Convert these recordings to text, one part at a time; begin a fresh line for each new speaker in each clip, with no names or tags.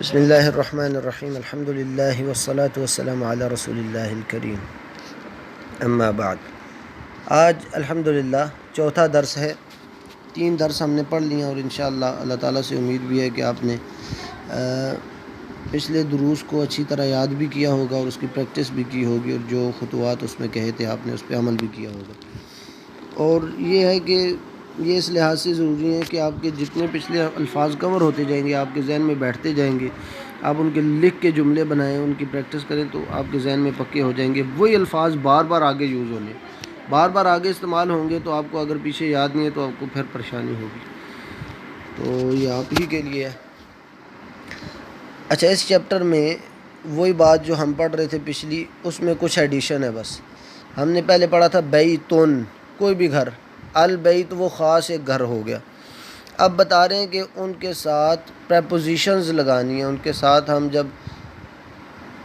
بسم اللہ الرحمن الرحیم الحمد للہ والصلاة والسلام علی رسول اللہ الکریم اما بعد۔ آج الحمدللہ چوتھا درس ہے۔ 3 درس ہم نے پڑھ لیے اور انشاءاللہ اللہ تعالیٰ سے امید بھی ہے کہ آپ نے پچھلے دروس کو اچھی طرح یاد بھی کیا ہوگا اور اس کی پریکٹس بھی کی ہوگی، اور جو خطوات اس میں کہے تھے آپ نے اس پہ عمل بھی کیا ہوگا۔ اور یہ ہے کہ یہ اس لحاظ سے ضروری ہے کہ آپ کے جتنے پچھلے الفاظ کور ہوتے جائیں گے، آپ کے ذہن میں بیٹھتے جائیں گے، آپ ان کے لکھ کے جملے بنائیں، ان کی پریکٹس کریں تو آپ کے ذہن میں پکے ہو جائیں گے۔ وہی الفاظ بار بار آگے یوز ہونے، بار بار آگے استعمال ہوں گے، تو آپ کو اگر پیچھے یاد نہیں ہے تو آپ کو پھر پریشانی ہوگی۔ تو یہ آپ ہی کے لیے ہے۔ اچھا، اس چیپٹر میں وہی بات جو ہم پڑھ رہے تھے پچھلی، اس میں کچھ ایڈیشن ہے بس۔ ہم نے پہلے پڑھا تھا بیتن، کوئی بھی گھر، البیت وہ خاص ایک گھر ہو گیا۔ اب بتا رہے ہیں کہ ان کے ساتھ پریپوزیشنز لگانی ہیں، ان کے ساتھ ہم جب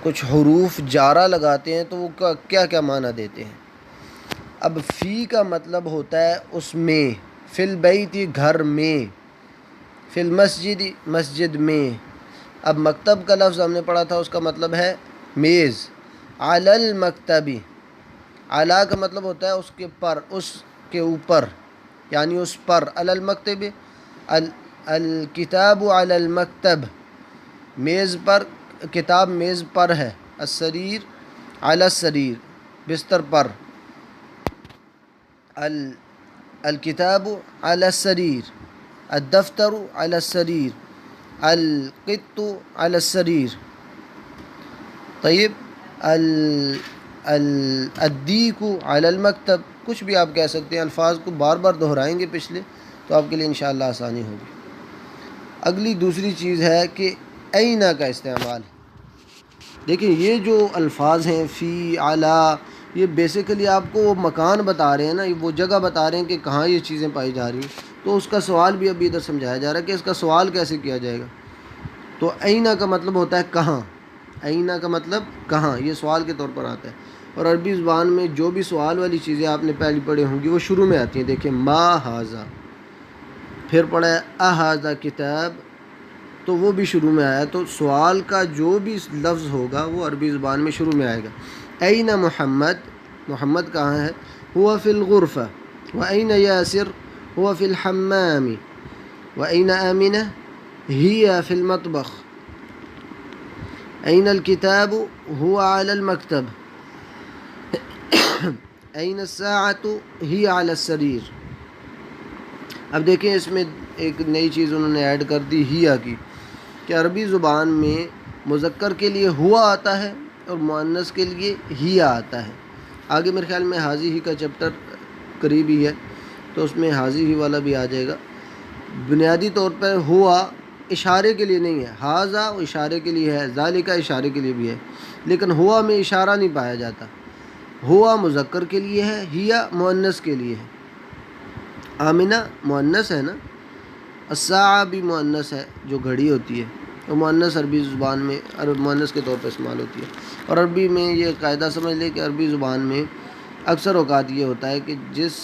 کچھ حروف جارہ لگاتے ہیں تو وہ کیا کیا معنی دیتے ہیں۔ اب فی کا مطلب ہوتا ہے اس میں، فی البیت گھر میں، فی المسجد مسجد میں۔ اب مکتب کا لفظ ہم نے پڑھا تھا، اس کا مطلب ہے میز۔ علی المکتبی، علی کا مطلب ہوتا ہے اس کے پر، اس کے اوپر، یعنی اس پر۔ علی المکتب، الکتاب علی المکتب، میز پر، کتاب میز پر ہے۔ السریر علی السریر، بستر پر۔ الکتاب علی السریر، الدفتر علی السریر، القط علی السریر۔ طیب، الدیک علی المکتب، کچھ بھی آپ کہہ سکتے ہیں۔ الفاظ کو بار بار دہرائیں گے پچھلے، تو آپ کے لیے انشاءاللہ آسانی ہوگی۔ اگلی دوسری چیز ہے کہ این کا استعمال۔ دیکھیں، یہ جو الفاظ ہیں فی، علی، یہ بیسیکلی آپ کو وہ مکان بتا رہے ہیں نا، وہ جگہ بتا رہے ہیں کہ کہاں یہ چیزیں پائی جا رہی ہیں۔ تو اس کا سوال بھی ابھی ادھر سمجھایا جا رہا ہے کہ اس کا سوال کیسے کیا جائے گا۔ تو این کا مطلب ہوتا ہے کہاں، این کا مطلب کہاں، یہ سوال کے طور پر آتا ہے۔ اور عربی زبان میں جو بھی سوال والی چیزیں آپ نے پہلی پڑھی ہوں گی وہ شروع میں آتی ہیں۔ دیکھیں، ما ھذا، پھر پڑھا ہے اھذا کتاب، تو وہ بھی شروع میں آیا۔ تو سوال کا جو بھی لفظ ہوگا وہ عربی زبان میں شروع میں آئے گا۔ این محمد، محمد کہاں ہے؟ ہوا فی الغرفہ۔ وَأَيْنَ یاسر؟ ہوا فی الحمام۔ وَأَيْنَ آمنہ؟ ہی فی المطبخ۔ این الکتاب؟ ہوا علی المکتب۔ این الساعۃ؟ ہی علی السریر۔ اب دیکھیں، اس میں ایک نئی چیز انہوں نے ایڈ کر دی، ہیا کی، کہ عربی زبان میں مذکر کے لیے ہوا آتا ہے اور مؤنث کے لیے ہیا آتا ہے۔ آگے میرے خیال میں حاضی ہی کا چیپٹر قریب ہی ہے، تو اس میں حاضی ہی والا بھی آ جائے گا۔ بنیادی طور پر ہوا اشارے کے لیے نہیں ہے، ھذا اشارے کے لیے ہے، ذالک اشارے کے لیے بھی ہے، لیکن ہوا میں اشارہ نہیں پایا جاتا۔ ہوا مذکر کے لیے ہے، ہیا مؤنث کے لیے ہے۔ آمنہ مؤنث ہے نا، الساعہ بھی مؤنث ہے جو گھڑی ہوتی ہے، وہ مؤنث عربی زبان میں مؤنث کے طور پر استعمال ہوتی ہے۔ اور عربی میں یہ قاعدہ سمجھ لے کہ عربی زبان میں اکثر اوقات یہ ہوتا ہے کہ جس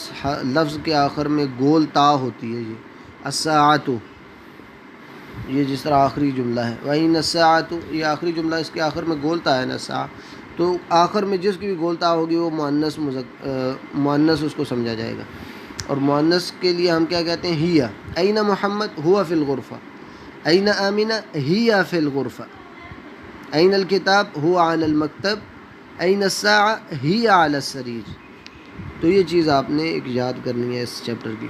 لفظ کے آخر میں گول تا ہوتی ہے، یہ الساعۃ، یہ جس طرح آخری جملہ ہے وَإِنَّ السَّاعَةُ، یہ آخری جملہ، اس کے آخر میں گول تا ہے نا سا، تو آخر میں جس کی بھی گول تا ہوگی وہ مؤنث اس کو سمجھا جائے گا۔ اور مؤنث کے لیے ہم کیا کہتے ہیں؟ ہیا۔ این محمد؟ ہوا فی الغرفہ۔ این آمنہ؟ ہیا فی الغرفہ۔ این الکتاب؟ ہوا علی المکتب۔ این الساعہ؟ ہی علی السریر۔ تو یہ چیز آپ نے ایک یاد کرنی ہے اس چیپٹر کی۔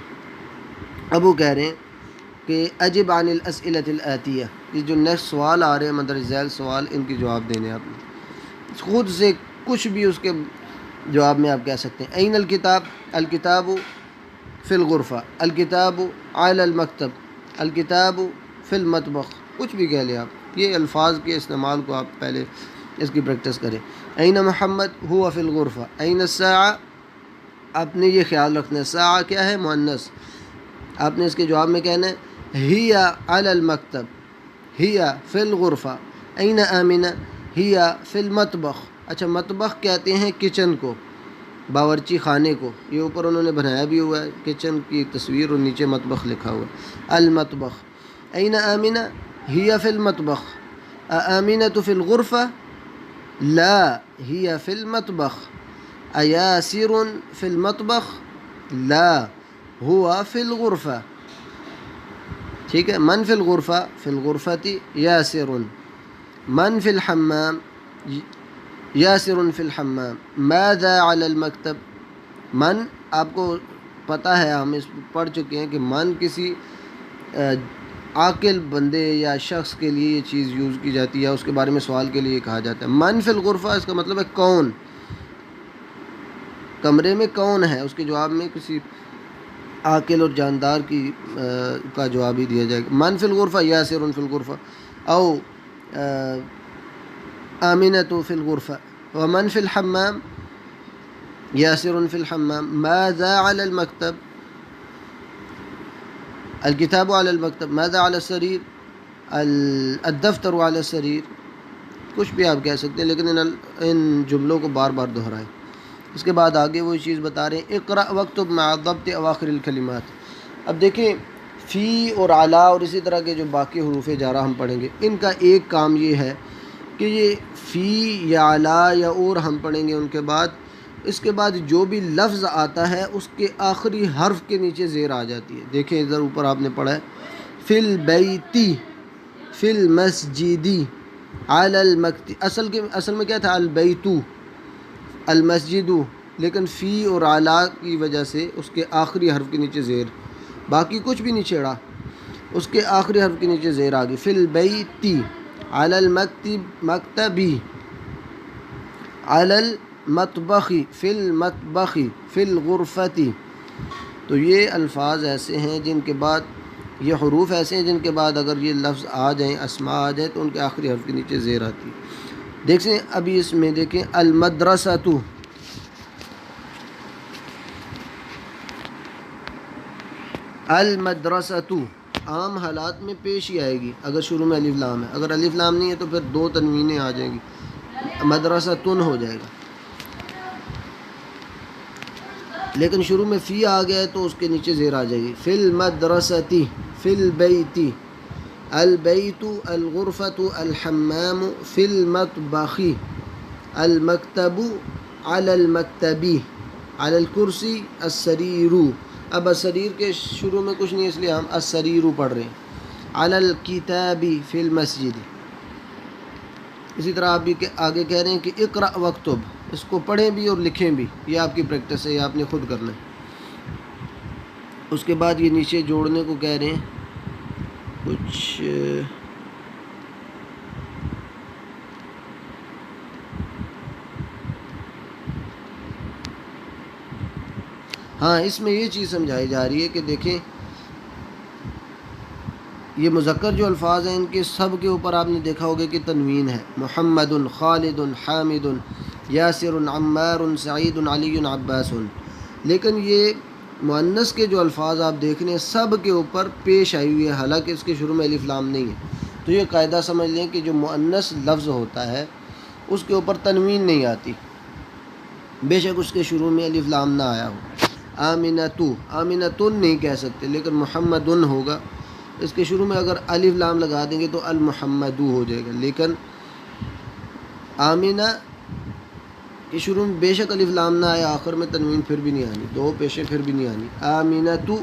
اب وہ کہہ رہے ہیں کہ اجب عن الاسئلۃ الآتیہ، یہ جو نیکسٹ سوال آ رہے ہیں مندرجہ ذیل سوال، ان کی جواب دینے آپ نے خود سے کچھ بھی اس کے جواب میں آپ کہہ سکتے ہیں۔ این الکتاب؟ الکتاب فی الغرفہ، الکتاب علی المکتب، الکتاب فی المطبخ، کچھ بھی کہہ لیں آپ۔ یہ الفاظ کے استعمال کو آپ پہلے اس کی پریکٹس کریں۔ این محمد؟ ہوا فی الغرفہ۔ این الساعہ؟ آپ نے یہ خیال رکھنا ہے، ساعہ کیا ہے؟ مؤنث۔ آپ نے اس کے جواب میں کہنا ہے ہی علی المکتب، ہی فی الغرفہ۔ این آمنہ؟ ہی فی المطبخ۔ اچھا، مطبخ کہتے ہیں کچن کو، باورچی خانے کو۔ یہ اوپر انہوں نے بنایا بھی ہوا ہے کچن کی تصویر، اور نیچے مطبخ لکھا ہوا ہے، المطبخ۔ این آمنہ؟ ہی فی المطبخ۔ آمینۃ فی الغرفہ لا ہی فی المطبخ، ایاسر فی المطبخ لا ہوا فی الغرفہ. ٹھیک ہے. من فی الغرفہ فی الغرفۃ یاسر، من فی الحمام یاسر فی الحمام، ماذا علی المکتب. من آپ کو پتہ ہے، ہم اس پڑھ چکے ہیں کہ من کسی عاقل بندے یا شخص کے لیے یہ چیز یوز کی جاتی ہے، اس کے بارے میں سوال کے لیے کہا جاتا ہے. من فی الغرفہ اس کا مطلب ہے کون، کمرے میں کون ہے، اس کے جواب میں کسی عاقل اور جاندار کی کا جواب ہی دیا جائے گا. من فی الغرفہ یاسر فی الغرفہ، او آمینۃ فی الغرفہ. ومن فی الحمام یاسر فی الحمام. ماذا علی المکتب، الکتاب علی المکتب. ماذا علی السریر، الدفتر علی السریر. کچھ بھی آپ کہہ سکتے ہیں، لیکن ان جملوں کو بار بار دہرائیں. اس کے بعد آگے وہی چیز بتا رہے ہیں، اقرأ واکتب مع ضبط اواخر الکلمات. اب دیکھیں فی اور علی اور اسی طرح کے جو باقی حروف جارہ ہم پڑھیں گے، ان کا ایک کام یہ ہے کہ یہ فی یا علی یا اور ہم پڑھیں گے ان کے بعد، اس کے بعد جو بھی لفظ آتا ہے اس کے آخری حرف کے نیچے زیر آ جاتی ہے. دیکھیں ادھر اوپر آپ نے پڑھا ہے فی البیتی، فی المسجدی، علی المکتب. اصل میں کیا تھا، البیتو، المسجدو، لیکن فی اور علی کی وجہ سے اس کے آخری حرف کے نیچے زیر، باقی کچھ بھی نہیں چھیڑا، اس کے آخری حرف کے نیچے زیر آ گئی. فی البیتی، علی المکتب، مکتبی، علی المطبخی، فی المطبخی، فی الغرفتی. تو یہ الفاظ ایسے ہیں جن کے بعد، یہ حروف ایسے ہیں جن کے بعد اگر یہ لفظ آ جائیں، اسماء آ جائیں، تو ان کے آخری حرف کے نیچے زیر آتی ہے. دیکھیں ابھی اس میں دیکھیں المدرسۃ، المدرسۃ عام حالات میں پیش ہی آئے گی اگر شروع میں الف لام ہے. اگر الف لام نہیں ہے تو پھر دو تنوینیں آ جائیں گی، مدرستن ہو جائے گا. لیکن شروع میں فی آ گیا ہے تو اس کے نیچے زیر آ جائے گی. فی المدرستی، فی البیتی، البیت، الغرفۃ، الحمام، فی المطبخی، المکتب، علی المکتبی، علی الکرسی، السریر. اب السریر کے شروع میں کچھ نہیں، اس لیے ہم السریر پڑھ رہے ہیں. علی الکتاب، فی المسجد. اسی طرح آپ بھی آگے کہہ رہے ہیں کہ اقرأ واکتب، اس کو پڑھیں بھی اور لکھیں بھی، یہ آپ کی پریکٹس ہے، یہ آپ نے خود کرنا ہے. اس کے بعد یہ نیچے جوڑنے کو کہہ رہے ہیں کچھ، ہاں اس میں یہ چیز سمجھائی جا رہی ہے کہ دیکھیں یہ مذکر جو الفاظ ہیں ان کے سب کے اوپر آپ نے دیکھا ہوگا کہ تنوین ہے. محمد، خالد، حامد، یاسر، عمار، سعید، علی، عباس. لیکن یہ مؤنث کے جو الفاظ آپ دیکھ رہے ہیں سب کے اوپر پیش آئی ہوئی ہے، حالانکہ اس کے شروع میں الف لام نہیں ہے. تو یہ قاعدہ سمجھ لیں کہ جو مؤنث لفظ ہوتا ہے اس کے اوپر تنوین نہیں آتی، بے شک اس کے شروع میں الف لام نہ آیا ہو. آمینتو، آمینتن نہیں کہہ سکتے، لیکن محمدن ہوگا. اس کے شروع میں اگر الف لام لگا دیں گے تو المحمدو ہو جائے گا. لیکن آمینہ کے شروع میں بے شک الف لام نہ آیا، آخر میں تنوین پھر بھی نہیں آنی، دو پیشیں پھر بھی نہیں آنی. آمینتو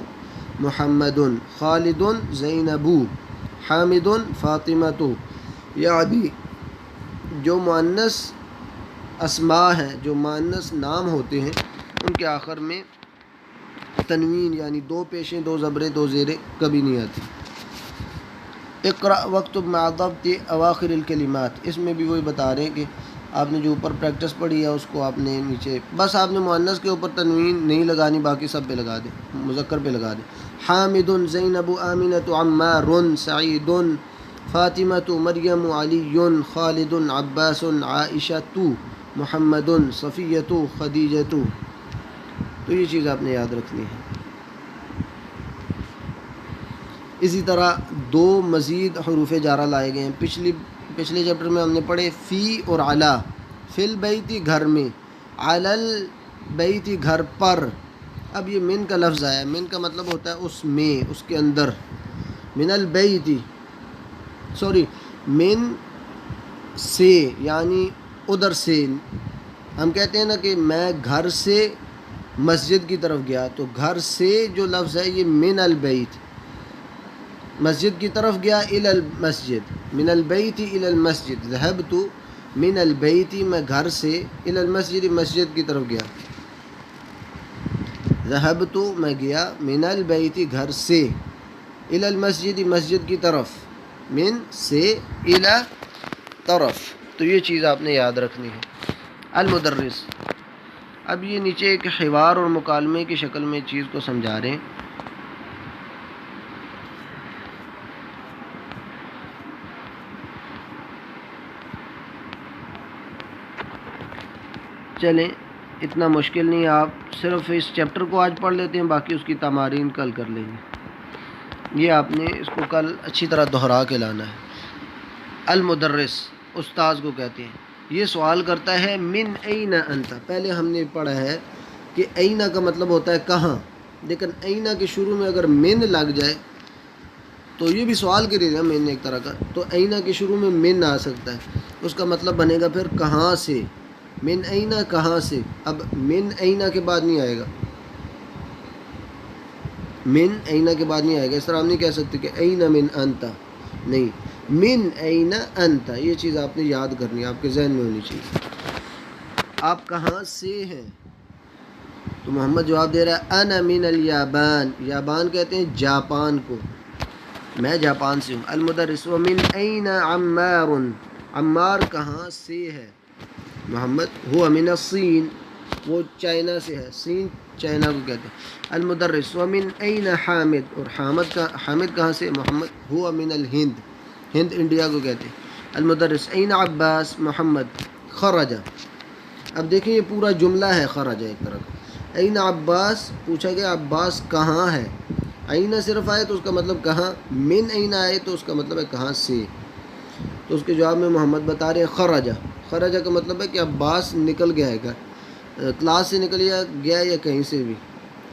محمدن، خالدن زینبو، حامدن فاطمتو. یعنی جو مؤنث اسماء ہیں، جو مؤنث نام ہوتے ہیں، ان کے آخر میں تنوین یعنی دو پیشیں، دو زبریں، دو زیریں کبھی نہیں آتی. اقرأ واکتب مع ضبط اواخر الکلمات. اس میں بھی وہی بتا رہے ہیں کہ آپ نے جو اوپر پریکٹس پڑھی ہے اس کو آپ نے نیچے، بس آپ نے مؤنث کے اوپر تنوین نہیں لگانی، باقی سب پہ لگا دیں، مذکر پہ لگا دیں. حامد، زینب، آمینۃ، عمار، سعید، فاطمۃ، مریم، علی، خالد، عباس، عائشۃ، محمد، صفیۃ، خدیجۃ. تو یہ چیز آپ نے یاد رکھنی ہے. اسی طرح دو مزید حروف جارہ لائے گئے ہیں. پچھلے چیپٹر میں ہم نے پڑھے فی اور علی. فی البیتی گھر میں، علی البیتی گھر پر. اب یہ من کا لفظ آیا ہے، من کا مطلب ہوتا ہے اس میں، اس کے اندر. من البیتی، سوری، من سے یعنی ادھر سے. ہم کہتے ہیں نا کہ میں گھر سے مسجد کی طرف گیا، تو گھر سے جو لفظ ہے یہ من البیت، مسجد کی طرف گیا الی المسجد، من البیت الی المسجد، ذهبت من البیت میں گھر سے الی المسجد مسجد کی طرف گیا. ذهبت میں گیا من البیت گھر سے الی المسجد مسجد کی طرف، من سے الی طرف. تو یہ چیز آپ نے یاد رکھنی ہے. المدرس، اب یہ نیچے ایک حوار اور مکالمے کی شکل میں چیز کو سمجھا رہے ہیں. چلیں اتنا مشکل نہیں، آپ صرف اس چیپٹر کو آج پڑھ لیتے ہیں، باقی اس کی تمارین کل کر لیں گے. یہ آپ نے اس کو کل اچھی طرح دہرا کے لانا ہے. المدرس استاذ کو کہتے ہیں. یہ سوال کرتا ہے من این انت. پہلے ہم نے پڑھا ہے کہ این کا مطلب ہوتا ہے کہاں، لیکن این کے شروع میں اگر من لگ جائے تو یہ بھی سوال کے لیے من ایک طرح کا، تو این کے شروع میں من آ سکتا ہے، اس کا مطلب بنے گا پھر کہاں سے. من این کہاں سے. اب من این کے بعد نہیں آئے گا، من این کے بعد نہیں آئے گا. اس طرح ہم نہیں کہہ سکتے کہ این من انت، نہیں، من این انت. یہ چیز آپ نے یاد کرنی ہے، آپ کے ذہن میں ہونی چاہیے. آپ کہاں سے ہیں؟ تو محمد جواب دے رہا ہے انا من الیابان. یابان کہتے ہیں جاپان کو، میں جاپان سے ہوں. المدرس ومن این عمار. عمار کہاں سے ہے؟ محمد ہوا من الصین، وہ چائنا سے ہے، صین چائنا کو کہتے ہیں. المدرس ومن این حامد. اور حامد کہاں سے؟ محمد ہوا من الہند. ہند انڈیا کو کہتے ہیں. المدرس این عباس. محمد خرج. اب دیکھیں یہ پورا جملہ ہے خرج ایک طرح کا. این عباس پوچھا گیا عباس کہاں ہے. این صرف آئے تو اس کا مطلب کہاں، من این آئے تو اس کا مطلب ہے کہاں سے. تو اس کے جواب میں محمد بتا رہے ہیں خرج. خرج کا مطلب ہے کہ عباس نکل گیا ہے، کلاس سے نکل گیا یا کہیں سے بھی.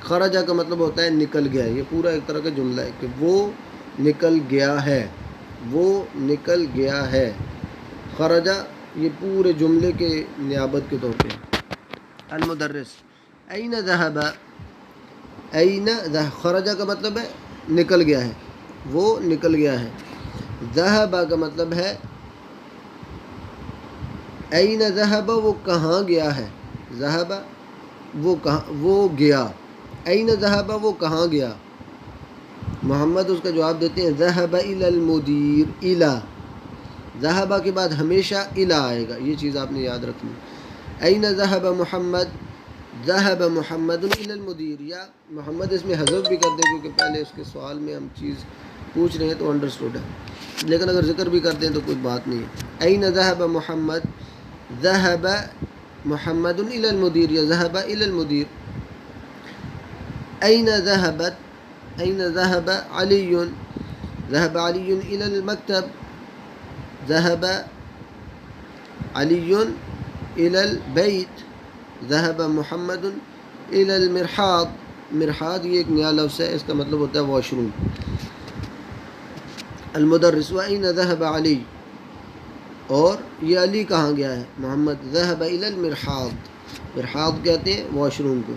خرج کا مطلب ہوتا ہے نکل گیا. یہ پورا ایک طرح کا جملہ ہے کہ وہ نکل گیا ہے، وہ نکل گیا ہے. خرج یہ پورے جملے کے نیابت کے طور پہ. المدرس این ذهب. این خرج کا مطلب ہے نکل گیا ہے، وہ نکل گیا ہے. ذهب کا مطلب ہے این ذهب وہ کہاں گیا ہے. ذهب وہ گیا. این ذهب وہ کہاں گیا. محمد اس کا جواب دیتے ہیں ذهب الى المدیر. الى ذهب کے بعد ہمیشہ الى آئے گا، یہ چیز آپ نے یاد رکھنی. این ذهب محمد. ذهب محمد الى المدیر. یا محمد اس میں حذف بھی کر دیں کیونکہ پہلے اس کے سوال میں ہم چیز پوچھ رہے ہیں تو انڈرسٹوڈ ہے، لیکن اگر ذکر بھی کر دیں تو کوئی بات نہیں ہے. این ذهب محمد. ذهب محمد الى المدیر یا ذهب الى المدیر. این ذهبت. این ذهب علی. ذهب علی الى المکتب. ذهب علی الى البیت. ذهب محمد الى المرحاض. مرحاض یہ ایک نیا لفظ ہے، اس کا مطلب ہوتا ہے واش روم. المدرس وأين ذهب علی. اور یہ علی کہاں گیا ہے؟ محمد ذهب الى المرحاض. مرحاض کہتے ہیں واش روم کو.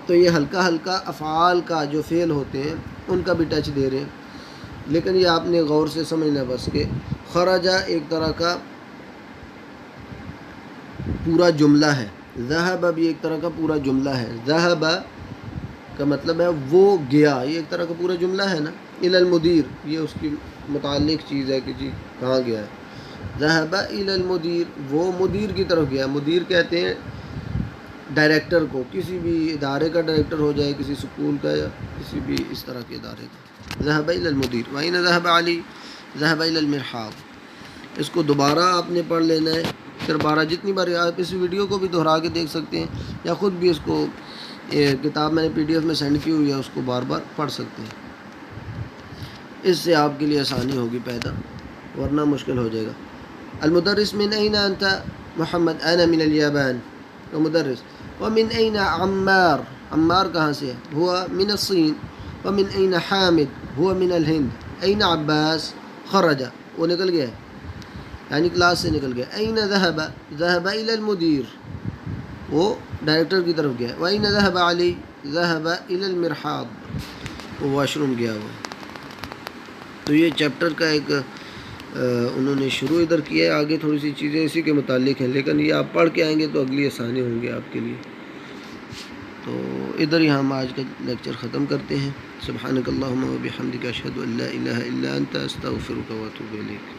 تو یہ ہلکا ہلکا افعال کا جو فعل ہوتے ہیں ان کا بھی ٹچ دے رہے ہیں، لیکن یہ آپ نے غور سے سمجھنا بس کہ خرجہ ایک طرح کا پورا جملہ ہے. ذهب بھی ایک طرح کا پورا جملہ ہے. ذهب کا مطلب ہے وہ گیا، یہ ایک طرح کا پورا جملہ ہے نا. الى المدیر یہ اس کی متعلق چیز ہے کہ جی کہاں گیا ہے. ذهب الى المدیر وہ مدیر کی طرف گیا. مدیر کہتے ہیں ڈائریکٹر کو، کسی بھی ادارے کا ڈائریکٹر ہو جائے، کسی سکول کا یا کسی بھی اس طرح کے ادارے کا. ذهب الى المدیر. وأين ذهب علی. ذهب الى المرحاض. اس کو دوبارہ آپ نے پڑھ لینا ہے، پھر بارہ جتنی بار آپ اس ویڈیو کو بھی دہرا کے دیکھ سکتے ہیں یا خود بھی اس کو کتاب میں نے PDF میں سینڈ کی ہوئی ہے، اس کو بار بار پڑھ سکتے ہیں. اس سے آپ کے لیے آسانی ہوگی پیدا، ورنہ مشکل ہو جائے گا. المدرس من این انت. محمد انا من الیابان. مدرس ومن این عمار. عمار کہاں سے ہے؟ ہوا من الصین. ومن این حامد. ہوا من الہند. این عباس. خرج وہ نکل گیا ہے. یعنی کلاس سے نکل گیا. این ذهب ذهب الى المدیر، وہ ڈائریکٹر کی طرف گیا. وَأَيْنَ ذَهَبَ عَلِي ذَهَبَ إِلَى الْمِرْحَاضِ، وہ واش روم گیا ہوا. تو یہ چیپٹر کا ایک انہوں نے شروع ادھر کیا ہے. آگے تھوڑی سی چیزیں اسی کے متعلق ہیں، لیکن یہ آپ پڑھ کے آئیں گے تو اگلی آسانی ہوں گے آپ کے لیے. تو ادھر ہی ہم آج کا لیکچر ختم کرتے ہیں. سبحانک اللہم و بحمدک اشہد ان لا الہ الا انت استغفرک و اتوب الیک.